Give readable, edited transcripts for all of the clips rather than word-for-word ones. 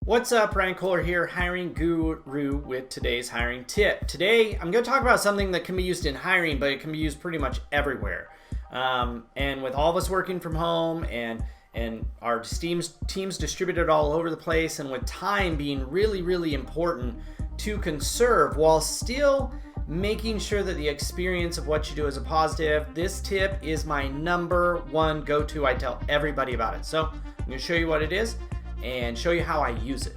What's up, Ryan Kohler here, hiring guru with today's hiring tip. Today, I'm going to talk about something that can be used in hiring, but it can be used pretty much everywhere. And with all of us working from home and our teams distributed all over the place, and with time being really, really important to conserve while still making sure that the experience of what you do is a positive, this tip is my number one go-to. I tell everybody about it. So I'm going to show you what it is and show you how I use it.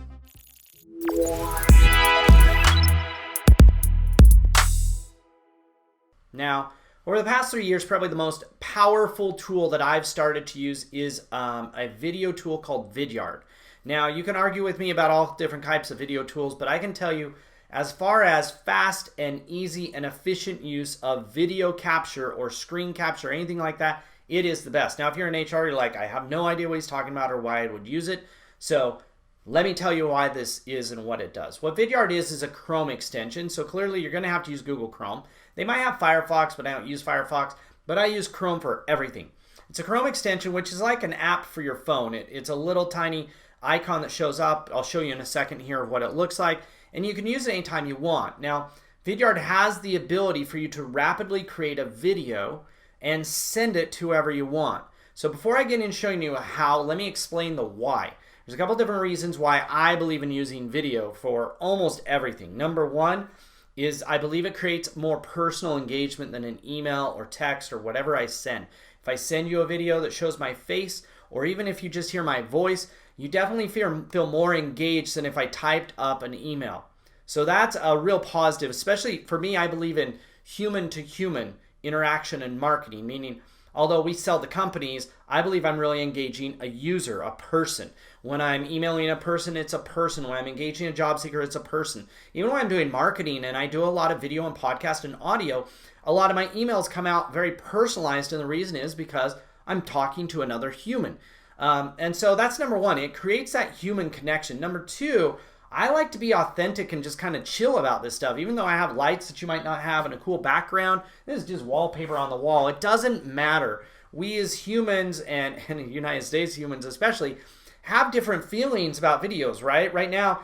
Now, over the past 3 years, probably the most powerful tool that I've started to use is a video tool called Vidyard. Now, you can argue with me about all different types of video tools, but I can tell you, as far as fast and easy and efficient use of video capture or screen capture, anything like that, it is the best. Now, if you're in HR, you're like, I have no idea what he's talking about or why I would use it. So let me tell you why this is and what it does. What Vidyard is a Chrome extension. So clearly you're going to have to use Google Chrome. They might have Firefox, but I don't use Firefox. But I use Chrome for everything. It's a Chrome extension, which is like an app for your phone. It's a little tiny icon that shows up. I'll show you in a second here what it looks like. And you can use it anytime you want. Now, Vidyard has the ability for you to rapidly create a video and send it to whoever you want. So before I get into showing you how, let me explain the why. There's a couple different reasons why I believe in using video for almost everything. Number one is I believe it creates more personal engagement than an email or text or whatever I send. If I send you a video that shows my face, or even if you just hear my voice, you definitely feel more engaged than if I typed up an email. So that's a real positive, especially for me. I believe in human-to-human interaction and marketing, meaning although we sell to companies, I believe I'm really engaging a user, a person. When I'm emailing a person, it's a person. When I'm engaging a job seeker, it's a person. Even when I'm doing marketing and I do a lot of video and podcast and audio, a lot of my emails come out very personalized, and the reason is because I'm talking to another human. And so that's number one. It creates that human connection. Number two, I like to be authentic and just kind of chill about this stuff. Even though I have lights that you might not have and a cool background, this is just wallpaper on the wall. It doesn't matter. We as humans, and in the United States humans especially, have different feelings about videos, right? Right now,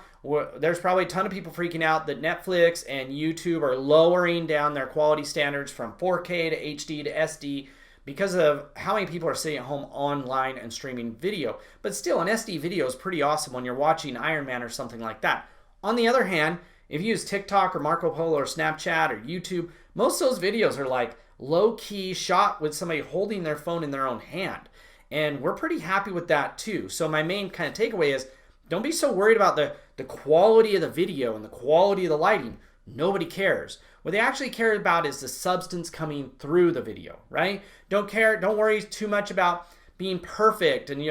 there's probably a ton of people freaking out that Netflix and YouTube are lowering down their quality standards from 4K to HD to SD because of how many people are sitting at home online and streaming video. But still, an SD video is pretty awesome when you're watching Iron Man or something like that. On the other hand, if you use TikTok or Marco Polo or Snapchat or YouTube, most of those videos are like low-key shot with somebody holding their phone in their own hand. And we're pretty happy with that too. So my main kind of takeaway is don't be so worried about the quality of the video and the quality of the lighting. Nobody cares. What they actually care about is the substance coming through the video, right? Don't worry too much about being perfect and,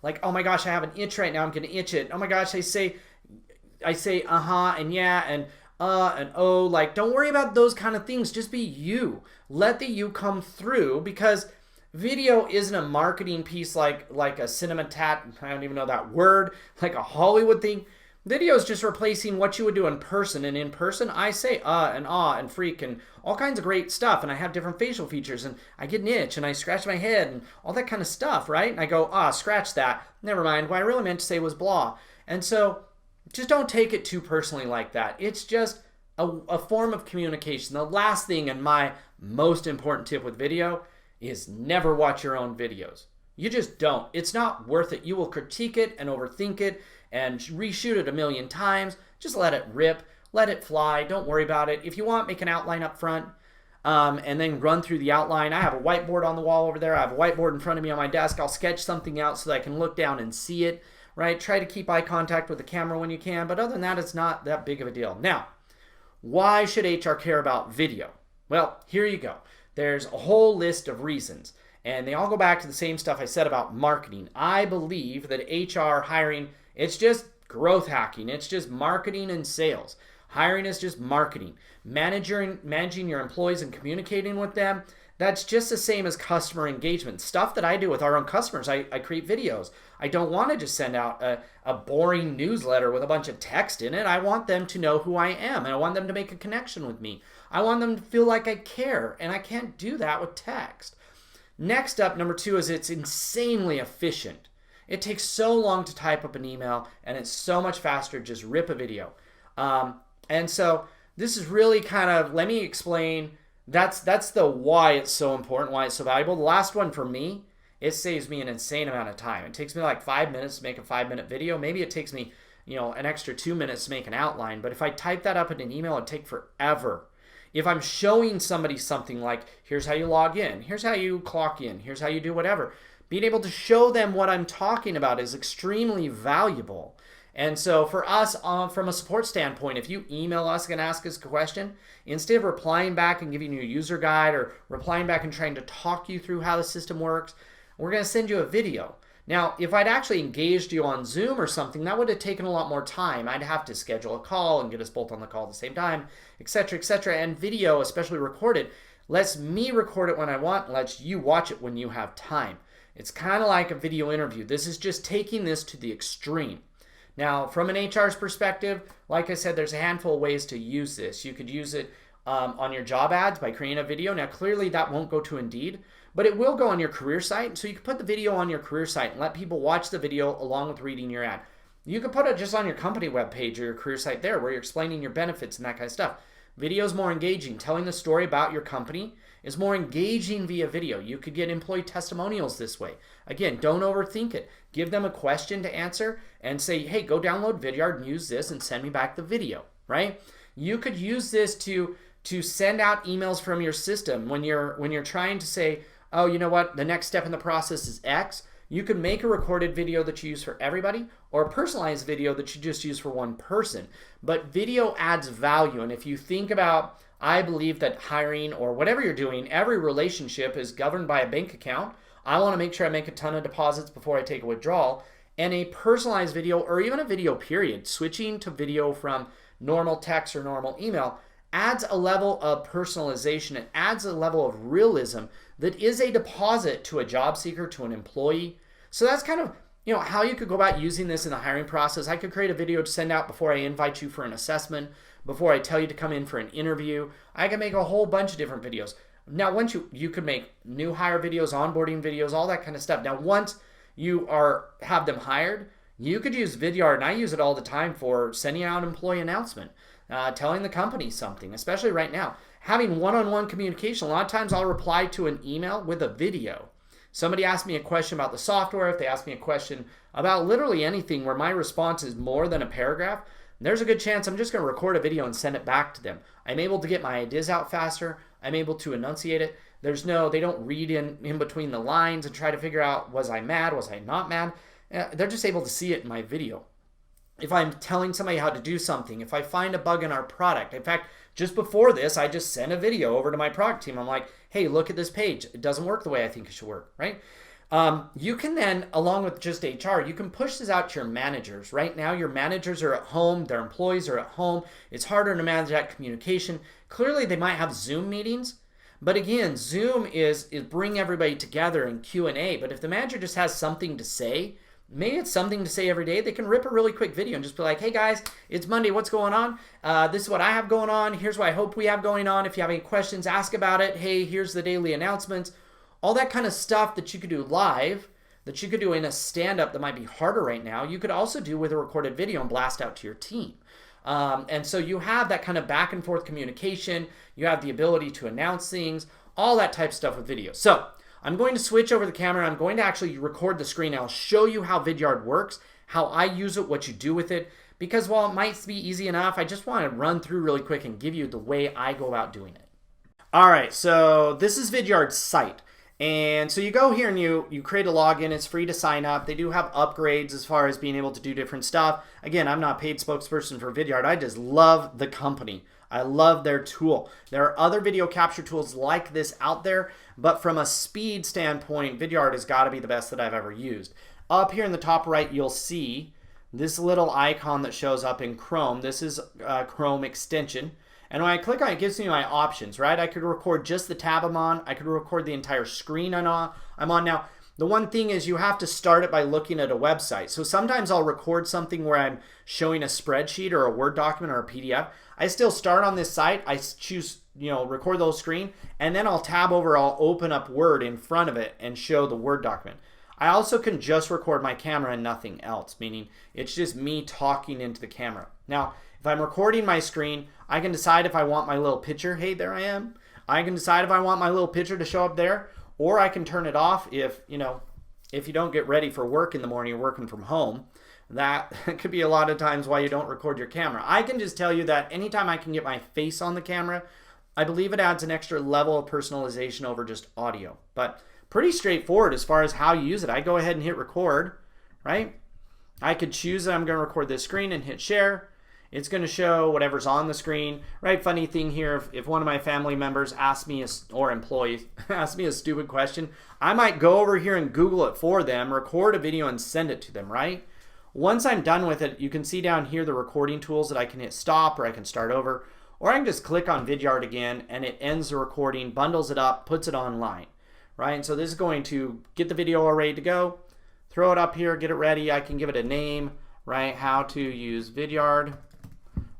like, oh my gosh, I have an itch right now, I'm gonna itch it. Oh my gosh, I say uh-huh and yeah and oh, like, don't worry about those kind of things. Just be you. Let the you come through, because video isn't a marketing piece like a cinematat, I don't even know that word, like a Hollywood thing. Video is just replacing what you would do in person, and in person I say and ah and freak and all kinds of great stuff, and I have different facial features, and I get an itch and I scratch my head and all that kind of stuff, right? And I go, scratch that, never mind, what I really meant to say was blah. And so just don't take it too personally like that. It's just a form of communication. The last thing, and my most important tip with video, is never watch your own videos. You just don't. It's not worth it. You will critique it and overthink it and reshoot it a million times. Just let it rip. Let it fly. Don't worry about it. If you want, make an outline up front and then run through the outline. I have a whiteboard on the wall over there. I have a whiteboard in front of me on my desk. I'll sketch something out so that I can look down and see it, right? Try to keep eye contact with the camera when you can. But other than that, it's not that big of a deal. Now, why should HR care about video? Well, here you go. There's a whole list of reasons, and they all go back to the same stuff I said about marketing. I believe that HR hiring, it's just growth hacking. It's just marketing and sales. Hiring is just marketing. Managing your employees and communicating with them, that's just the same as customer engagement. Stuff that I do with our own customers, I create videos. I don't want to just send out a boring newsletter with a bunch of text in it. I want them to know who I am, and I want them to make a connection with me. I want them to feel like I care, and I can't do that with text. Next up, number two, is it's insanely efficient. It takes so long to type up an email, and it's so much faster to just rip a video. And so this is really kind of, let me explain, that's the why it's so important, why it's so valuable. The last one for me, it saves me an insane amount of time. It takes me like 5 minutes to make a 5-minute video. Maybe it takes me, an extra 2 minutes to make an outline. But if I type that up in an email, it'd take forever. If I'm showing somebody something like, here's how you log in, here's how you clock in, here's how you do whatever, being able to show them what I'm talking about is extremely valuable. And so for us, from a support standpoint, if you email us and ask us a question, instead of replying back and giving you a user guide or replying back and trying to talk you through how the system works, we're going to send you a video. Now, if I'd actually engaged you on Zoom or something, that would have taken a lot more time. I'd have to schedule a call and get us both on the call at the same time, etc., etc. And video, especially recorded, lets me record it when I want, lets you watch it when you have time. It's kind of like a video interview. This is just taking this to the extreme. Now, from an HR's perspective, like I said, there's a handful of ways to use this. You could use it on your job ads by creating a video. Now, clearly that won't go to Indeed, but it will go on your career site. So you can put the video on your career site and let people watch the video along with reading your ad. You can put it just on your company webpage or your career site there where you're explaining your benefits and that kind of stuff. Video is more engaging. Telling the story about your company is more engaging via video. You could get employee testimonials this way. Again, don't overthink it. Give them a question to answer and say, hey, go download Vidyard and use this and send me back the video, right? You could use this to send out emails from your system when you're trying to say, oh, you know what, the next step in the process is X. You can make a recorded video that you use for everybody or a personalized video that you just use for one person. But video adds value. And if you think about, I believe that hiring or whatever you're doing, every relationship is governed by a bank account. I want to make sure I make a ton of deposits before I take a withdrawal. And a personalized video or even a video period, switching to video from normal text or normal email, adds a level of personalization. It adds a level of realism that is a deposit to a job seeker, to an employee. So that's kind of how you could go about using this in the hiring process. I could create a video to send out before I invite you for an assessment, before I tell you to come in for an interview. I can make a whole bunch of different videos. Now, once you could make new hire videos, onboarding videos, all that kind of stuff. Now, once you have them hired, you could use Vidyard, and I use it all the time for sending out an employee announcement, telling the company something, especially right now. Having one-on-one communication, a lot of times I'll reply to an email with a video. Somebody asks me a question about the software, if they ask me a question about literally anything where my response is more than a paragraph, there's a good chance I'm just going to record a video and send it back to them. I'm able to get my ideas out faster. I'm able to enunciate it. They don't read in between the lines and try to figure out, was I mad, was I not mad? They're just able to see it in my video. If I'm telling somebody how to do something, if I find a bug in our product. In fact, just before this, I just sent a video over to my product team. I'm like, hey, look at this page. It doesn't work the way I think it should work, right? You can then, along with just HR, you can push this out to your managers. Right now, your managers are at home. Their employees are at home. It's harder to manage that communication. Clearly, they might have Zoom meetings. But again, Zoom is bring everybody together in Q&A. But if the manager just has something to say, maybe it's something to say every day, they can rip a really quick video and just be like, hey guys, it's Monday, what's going on? This is what I have going on. Here's what I hope we have going on. If you have any questions, ask about it. Hey, here's the daily announcements. All that kind of stuff that you could do live, that you could do in a stand-up that might be harder right now, you could also do with a recorded video and blast out to your team. And so you have that kind of back and forth communication. You have the ability to announce things, all that type of stuff with video. So I'm going to switch over the camera. I'm going to actually record the screen. I'll show you how Vidyard works, how I use it, what you do with it. Because while it might be easy enough, I just want to run through really quick and give you the way I go about doing it. All right, so this is Vidyard's site. And so you go here and you create a login. It's free to sign up. They do have upgrades as far as being able to do different stuff. Again, I'm not a paid spokesperson for Vidyard. I just love the company. I love their tool. There are other video capture tools like this out there, but from a speed standpoint, Vidyard has got to be the best that I've ever used. Up here in the top right, you'll see this little icon that shows up in Chrome. This is a Chrome extension. And when I click on it, it gives me my options, right? I could record just the tab I'm on. I could record the entire screen I'm on. Now, the one thing is you have to start it by looking at a website. So sometimes I'll record something where I'm showing a spreadsheet or a Word document or a PDF. I still start on this site. I choose, record the whole screen, and then I'll tab over, I'll open up Word in front of it and show the Word document. I also can just record my camera and nothing else, meaning it's just me talking into the camera. Now, if I'm recording my screen, I can decide if I want my little picture, hey, there I am. I can decide if I want my little picture to show up there, or I can turn it off if you don't get ready for work in the morning, you're working from home. That could be a lot of times why you don't record your camera. I can just tell you that anytime I can get my face on the camera, I believe it adds an extra level of personalization over just audio. But pretty straightforward as far as how you use it. I go ahead and hit record, right? I could choose that I'm going to record this screen and hit share. It's going to show whatever's on the screen, right? Funny thing here, if one of my family members asks me, or employees, ask me a stupid question, I might go over here and Google it for them, record a video and send it to them, right? Once I'm done with it, you can see down here the recording tools that I can hit stop, or I can start over, or I can just click on Vidyard again and it ends the recording, bundles it up, puts it online, right? And so this is going to get the video all ready to go, throw it up here, get it ready. I can give it a name, right? How to use Vidyard,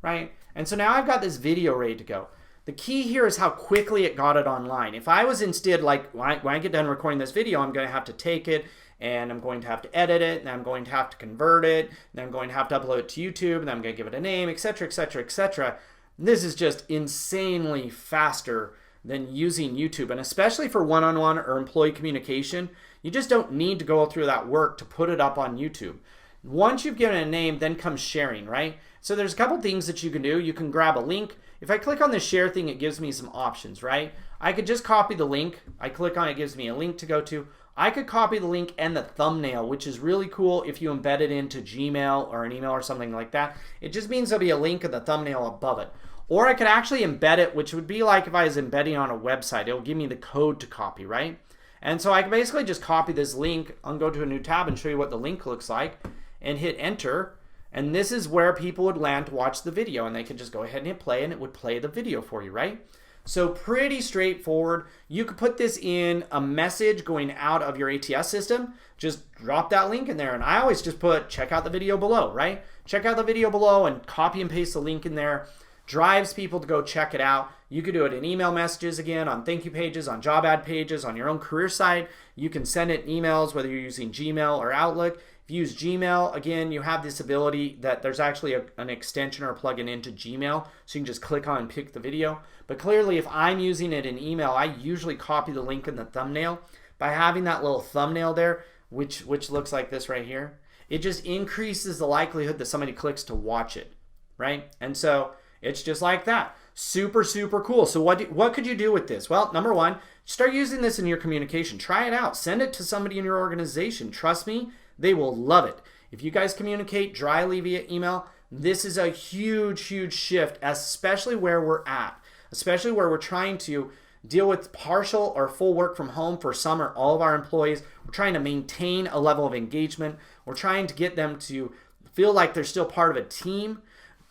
right? And so now I've got this video ready to go. The key here is how quickly it got it online. If I was instead like, when I get done recording this video, I'm going to have to take it and I'm going to have to edit it, and I'm going to have to convert it, and I'm going to have to upload it to YouTube, and I'm going to give it a name, etc., etc., etc. This is just insanely faster than using YouTube, and especially for one-on-one or employee communication, you just don't need to go through that work to put it up on YouTube. Once you've given it a name, then comes sharing, right? So there's a couple things that you can do. You can grab a link. If I click on the share thing, it gives me some options, right? I could just copy the link. I click on it, it gives me a link to go to. I could copy the link and the thumbnail, which is really cool if you embed it into Gmail or an email or something like that. It just means there'll be a link and the thumbnail above it. Or I could actually embed it, which would be like if I was embedding on a website. It'll give me the code to copy, right? And so I can basically just copy this link. I'll go to a new tab and show you what the link looks like and hit enter. And this is where people would land to watch the video, and they can just go ahead and hit play and it would play the video for you, right? So pretty straightforward. You could put this in a message going out of your ATS system. Just drop that link in there. And I always just put check out the video below, right? Check out the video below and copy and paste the link in there. Drives people to go check it out. You could do it in email messages again, on thank you pages, on job ad pages, on your own career site. You can send it in emails, whether you're using Gmail or Outlook. If you use Gmail, again, you have this ability that there's actually an extension or a plugin into Gmail, so you can just click on and pick the video. But clearly, if I'm using it in email, I usually copy the link in the thumbnail. By having that little thumbnail there, which looks like this right here, it just increases the likelihood that somebody clicks to watch it, right? And so it's just like that. Super, super cool. So what could you do with this? Well, number one, start using this in your communication. Try it out. Send it to somebody in your organization. Trust me, they will love it. If you guys communicate dryly via email, this is a huge, huge shift, especially where we're at, especially where we're trying to deal with partial or full work from home for some or all of our employees. We're trying to maintain a level of engagement. We're trying to get them to feel like they're still part of a team.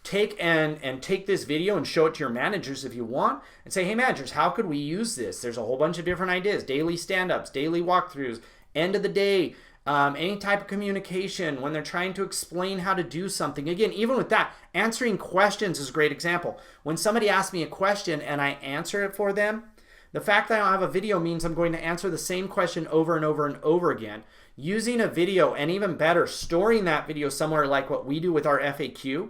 Take this video and show it to your managers if you want, and say, hey managers, how could we use this? There's a whole bunch of different ideas: daily stand-ups, daily walkthroughs, end of the day, any type of communication when they're trying to explain how to do something. Again, even with that, answering questions is a great example. When somebody asks me a question and I answer it for them, the fact that I don't have a video means I'm going to answer the same question over and over and over again. Using a video, and even better, storing that video somewhere like what we do with our FAQ,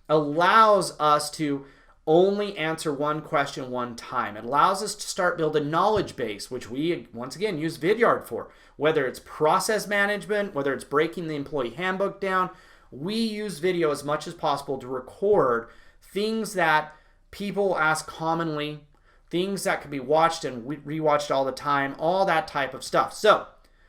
allows us to only answer one question one time. It allows us to start building a knowledge base, which we, once again, use Vidyard for. Whether it's process management, whether it's breaking the employee handbook down, we use video as much as possible to record things that people ask commonly, things that can be watched and rewatched all the time, all that type of stuff. So,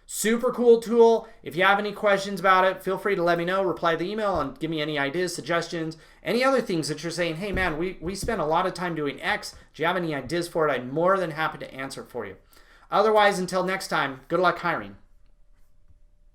super cool tool. If you have any questions about it, feel free to let me know. Reply to the email and give me any ideas, suggestions, any other things that you're saying, hey man, we spent a lot of time doing X. Do you have any ideas for it? I'm more than happy to answer for you. Otherwise, until next time, good luck hiring.